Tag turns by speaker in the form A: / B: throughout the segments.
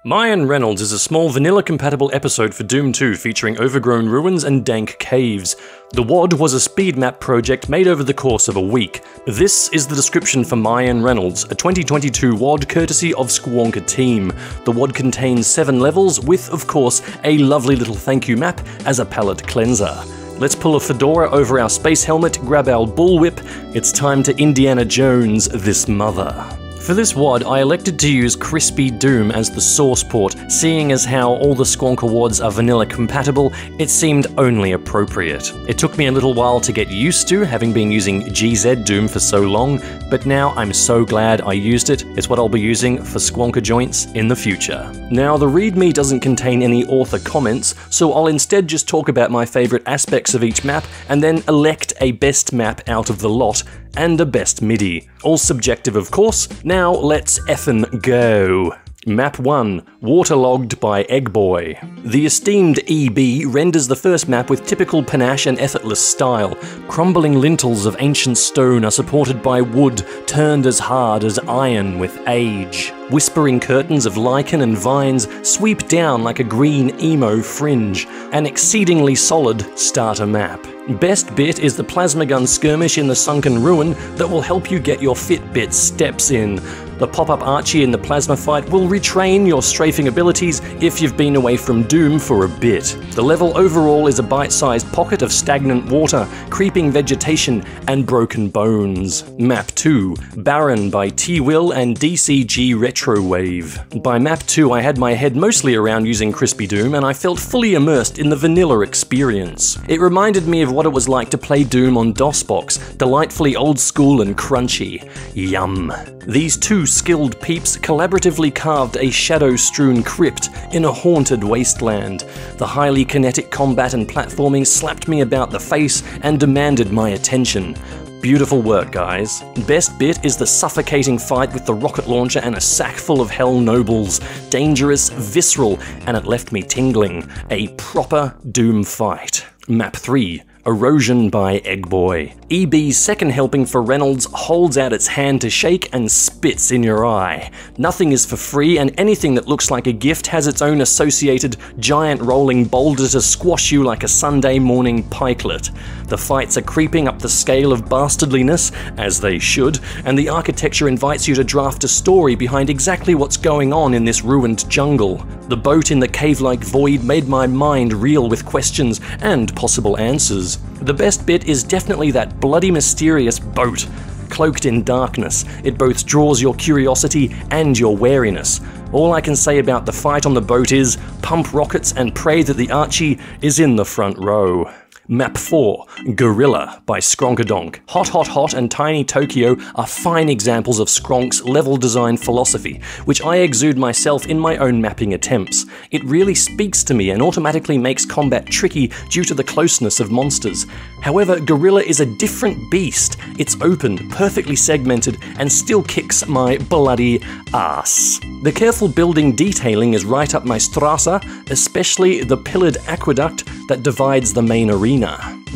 A: Mayan Reynolds is a small vanilla-compatible episode for Doom 2 featuring overgrown ruins and dank caves. The WAD was a speed map project made over the course of a week. This is the description for Mayan Reynolds, a 2022 WAD courtesy of Squonker Team. The WAD contains 7 levels with, of course, a lovely little thank you map as a palette cleanser. Let's pull a fedora over our space helmet, grab our bullwhip. It's time to Indiana Jones this mother. For this WAD, I elected to use Crispy Doom as the source port. Seeing as how all the Squonker WADs are vanilla compatible, it seemed only appropriate. It took me a little while to get used to, having been using GZ Doom for so long, but now I'm so glad I used it. It's what I'll be using for Squonker joints in the future. Now, the README doesn't contain any author comments, so I'll instead just talk about my favourite aspects of each map, and then elect a best map out of the lot, and a best MIDI. All subjective, of course. Now let's effin' go. Map 1, Waterlogged by Eggboy. The esteemed EB renders the first map with typical panache and effortless style. Crumbling lintels of ancient stone are supported by wood turned as hard as iron with age. Whispering curtains of lichen and vines sweep down like a green emo fringe. An exceedingly solid starter map. Best bit is the plasma gun skirmish in the sunken ruin that will help you get your Fitbit steps in. The pop-up Archie in the plasma fight will retrain your strafing abilities if you've been away from Doom for a bit. The level overall is a bite-sized pocket of stagnant water, creeping vegetation, and broken bones. Map 2, Barren by T.WILL and DCG RETROWAVE. By Map 2 I had my head mostly around using Crispy Doom and I felt fully immersed in the vanilla experience. It reminded me of what it was like to play Doom on DOSBox, delightfully old school and crunchy. Yum. These two skilled peeps collaboratively carved a shadow-strewn crypt in a haunted wasteland. The highly kinetic combat and platforming slapped me about the face and demanded my attention. Beautiful work, guys. Best bit is the suffocating fight with the rocket launcher and a sack full of hell nobles. Dangerous, visceral, and it left me tingling. A proper Doom fight. Map 3. EROSION by Eggboy. EB's second helping for Reynolds holds out its hand to shake and spits in your eye. Nothing is for free, and anything that looks like a gift has its own associated giant rolling boulder to squash you like a Sunday morning pikelet. The fights are creeping up the scale of bastardliness, as they should, and the architecture invites you to draft a story behind exactly what's going on in this ruined jungle. The boat in the cave-like void made my mind reel with questions and possible answers. The best bit is definitely that bloody mysterious boat. Cloaked in darkness, it both draws your curiosity and your wariness. All I can say about the fight on the boat is pump rockets and pray that the Archie is in the front row. Map 4, GUERILLA by SKRONKIDONK. Hot Hot Hot and Tiny Tokyo are fine examples of Skronk's level design philosophy, which I exude myself in my own mapping attempts. It really speaks to me and automatically makes combat tricky due to the closeness of monsters. However, GUERILLA is a different beast. It's open, perfectly segmented, and still kicks my bloody ass. The careful building detailing is right up my strasse, especially the pillared aqueduct that divides the main arena.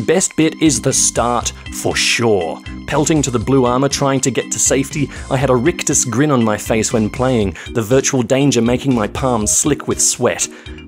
A: Best bit is the start, for sure. Pelting to the blue armor trying to get to safety, I had a rictus grin on my face when playing, the virtual danger making my palms slick with sweat.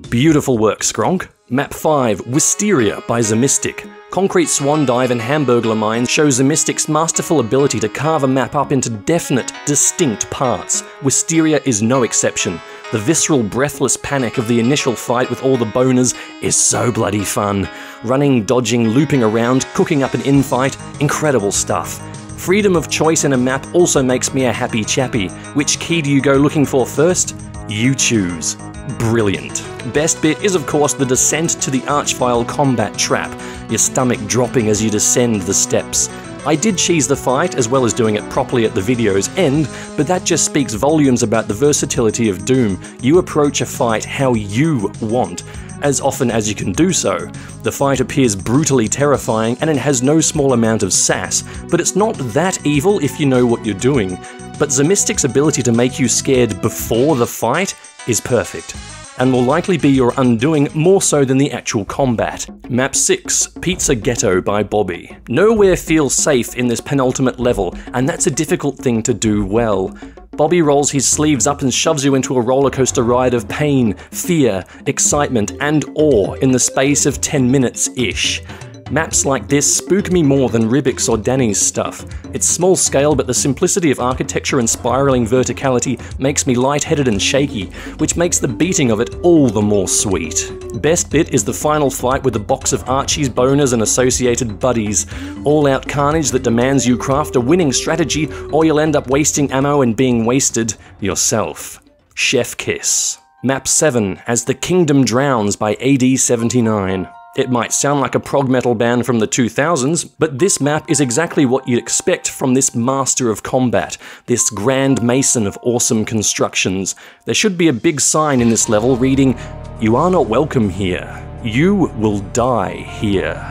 A: Beautiful work, Skronk. Map 5, Wisteria by ZEMYSTIC. Concrete Swan Dive and Hamburglar Mines show ZEMYSTIC's masterful ability to carve a map up into definite, distinct parts. Wisteria is no exception. The visceral, breathless panic of the initial fight with all the boners is so bloody fun. Running, dodging, looping around, cooking up an infight, incredible stuff. Freedom of choice in a map also makes me a happy chappy. Which key do you go looking for first? You choose. Brilliant. Best bit is of course the descent to the Archvile combat trap, your stomach dropping as you descend the steps. I did cheese the fight, as well as doing it properly at the video's end, but that just speaks volumes about the versatility of Doom. You approach a fight how you want, as often as you can do so. The fight appears brutally terrifying, and it has no small amount of sass, but it's not that evil if you know what you're doing. But ZEMYSTIC's ability to make you scared before the fight is perfect, and will likely be your undoing more so than the actual combat. Map 6, Pizza Ghetto by Bobby. Nowhere feels safe in this penultimate level, and that's a difficult thing to do well. Bobby rolls his sleeves up and shoves you into a rollercoaster ride of pain, fear, excitement, and awe in the space of 10 minutes-ish. Maps like this spook me more than Ribik's or Danny's stuff. It's small scale, but the simplicity of architecture and spiraling verticality makes me lightheaded and shaky, which makes the beating of it all the more sweet. Best bit is the final fight with a box of Archie's, boners, and associated buddies. All-out carnage that demands you craft a winning strategy, or you'll end up wasting ammo and being wasted yourself. Chef Kiss. Map 7, As the Kingdom Drowns by AD79. It might sound like a prog metal band from the 2000s, but this map is exactly what you'd expect from this master of combat, this grand mason of awesome constructions. There should be a big sign in this level reading, "You are not welcome here. You will die here."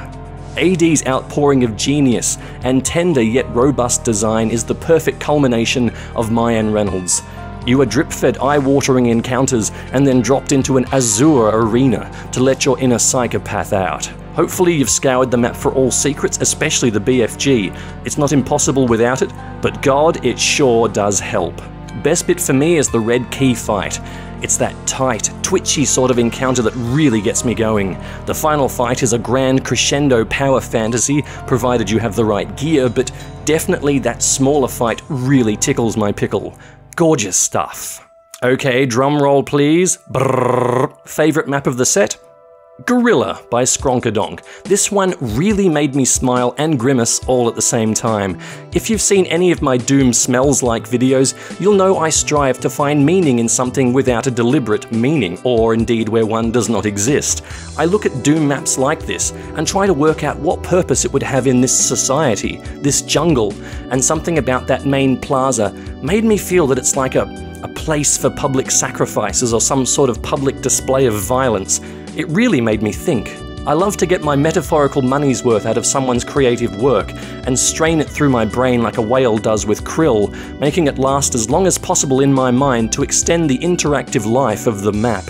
A: AD's outpouring of genius and tender yet robust design is the perfect culmination of Mayan Reynolds. You are drip-fed eye-watering encounters and then dropped into an azure arena to let your inner psychopath out. Hopefully you've scoured the map for all secrets, especially the BFG. It's not impossible without it, but God, it sure does help. Best bit for me is the red key fight. It's that tight, twitchy sort of encounter that really gets me going. The final fight is a grand crescendo power fantasy, provided you have the right gear, but definitely that smaller fight really tickles my pickle. Gorgeous stuff. Okay, drum roll please. Brrr. Favorite map of the set? GUERILLA by SKRONKIDONK. This one really made me smile and grimace all at the same time. If you've seen any of my Doom Smells Like videos, you'll know I strive to find meaning in something without a deliberate meaning, or indeed where one does not exist. I look at Doom maps like this and try to work out what purpose it would have in this society, this jungle, and something about that main plaza made me feel that it's like a place for public sacrifices or some sort of public display of violence. It really made me think. I love to get my metaphorical money's worth out of someone's creative work and strain it through my brain like a whale does with krill, making it last as long as possible in my mind to extend the interactive life of the map.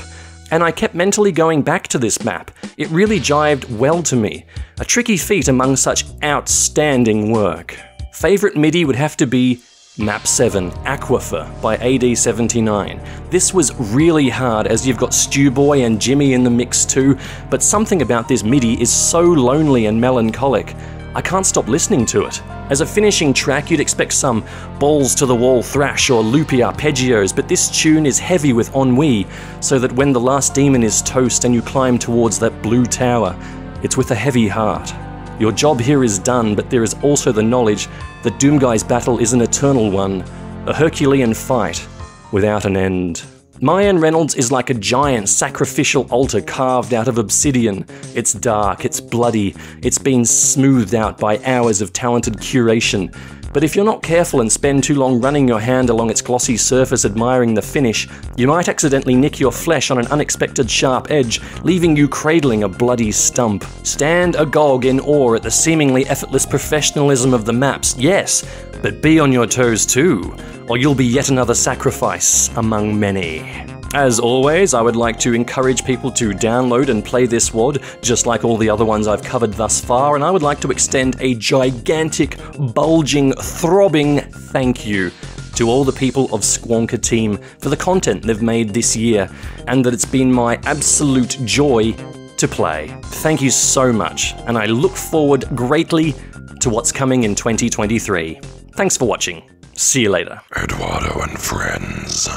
A: And I kept mentally going back to this map. It really jived well to me. A tricky feat among such outstanding work. Favorite MIDI would have to be Map 7, AQUIFER by AD79. This was really hard as you've got Stewboy and Jimmy in the mix too, but something about this MIDI is so lonely and melancholic. I can't stop listening to it. As a finishing track, you'd expect some balls-to-the-wall thrash or loopy arpeggios, but this tune is heavy with ennui, so that when the last demon is toast and you climb towards that blue tower, it's with a heavy heart. Your job here is done, but there is also the knowledge that Doomguy's battle is an eternal one, a Herculean fight without an end. Mayan Reynolds is like a giant sacrificial altar carved out of obsidian. It's dark, it's bloody, it's been smoothed out by hours of talented curation. But if you're not careful and spend too long running your hand along its glossy surface admiring the finish, you might accidentally nick your flesh on an unexpected sharp edge, leaving you cradling a bloody stump. Stand agog in awe at the seemingly effortless professionalism of the maps, yes, but be on your toes too, or you'll be yet another sacrifice among many. As always, I would like to encourage people to download and play this WAD, just like all the other ones I've covered thus far, and I would like to extend a gigantic, bulging, throbbing thank you to all the people of Squonker Team for the content they've made this year, and that it's been my absolute joy to play. Thank you so much, and I look forward greatly to what's coming in 2023. Thanks for watching. See you later.
B: Eduardo and friends.